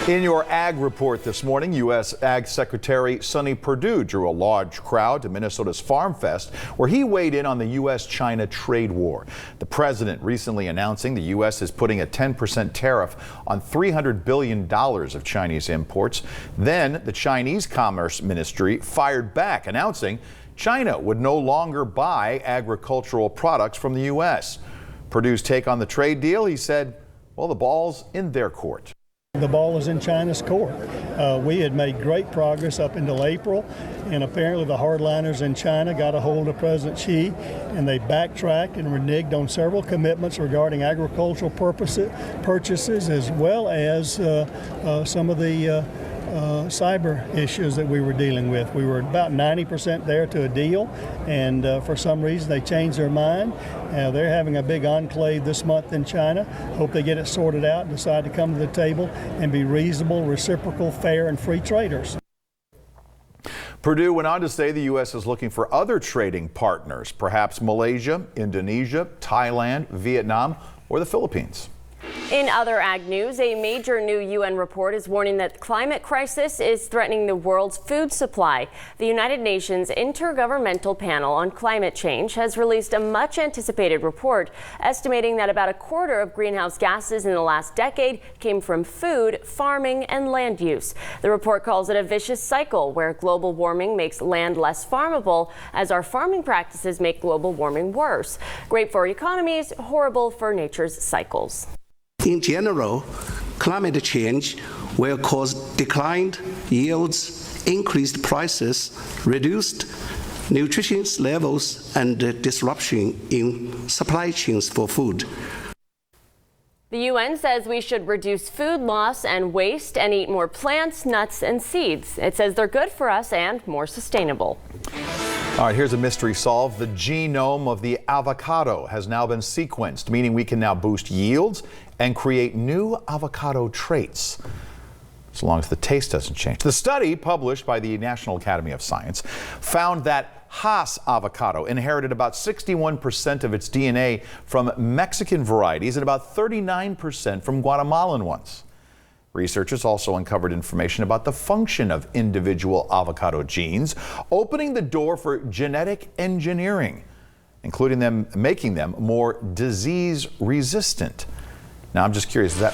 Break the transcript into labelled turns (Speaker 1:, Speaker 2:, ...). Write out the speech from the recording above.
Speaker 1: In your Ag Report this morning, U.S. Ag Secretary Sonny Perdue drew a large crowd to Minnesota's Farmfest, where he weighed in on the U.S.-China trade war. The president recently announcing the U.S. is putting a 10% tariff on $300 billion of Chinese imports. Then the Chinese Commerce Ministry fired back, announcing China would no longer buy agricultural products from the U.S. Perdue's take on the trade deal, he said, well, the ball's in their court.
Speaker 2: The ball is in China's court. We had made great progress up until April, and apparently the hardliners in China got a hold of President Xi, and they backtracked and reneged on several commitments regarding agricultural purchases, as well as some of the cyber issues that we were dealing with. We were about 90% there to a deal, and for some reason they changed their mind. They're having a big enclave this month in China. Hope they get it sorted out and decide to come to the table and be reasonable, reciprocal, fair, and free traders.
Speaker 1: Perdue went on to say the U.S. is looking for other trading partners, perhaps Malaysia, Indonesia, Thailand, Vietnam, or the Philippines.
Speaker 3: In other ag news, a major new UN report is warning that the climate crisis is threatening the world's food supply. The United Nations Intergovernmental Panel on Climate Change has released a much-anticipated report estimating that about a quarter of greenhouse gases in the last decade came from food, farming, and land use. The report calls it a vicious cycle where global warming makes land less farmable as our farming practices make global warming worse. Great for economies, horrible for nature's cycles.
Speaker 4: In general, climate change will cause declined yields, increased prices, reduced nutrition levels, and disruption in supply chains for food.
Speaker 3: The UN says we should reduce food loss and waste and eat more plants, nuts, and seeds. It says they're good for us and more sustainable.
Speaker 1: All right, here's a mystery solved. The genome of the avocado has now been sequenced, meaning we can now boost yields and create new avocado traits, as long as the taste doesn't change. The study, published by the National Academy of Science, found that Hass avocado inherited about 61% of its DNA from Mexican varieties and about 39% from Guatemalan ones. Researchers also uncovered information about the function of individual avocado genes, opening the door for genetic engineering, including making them more disease resistant. Now, I'm just curious, does that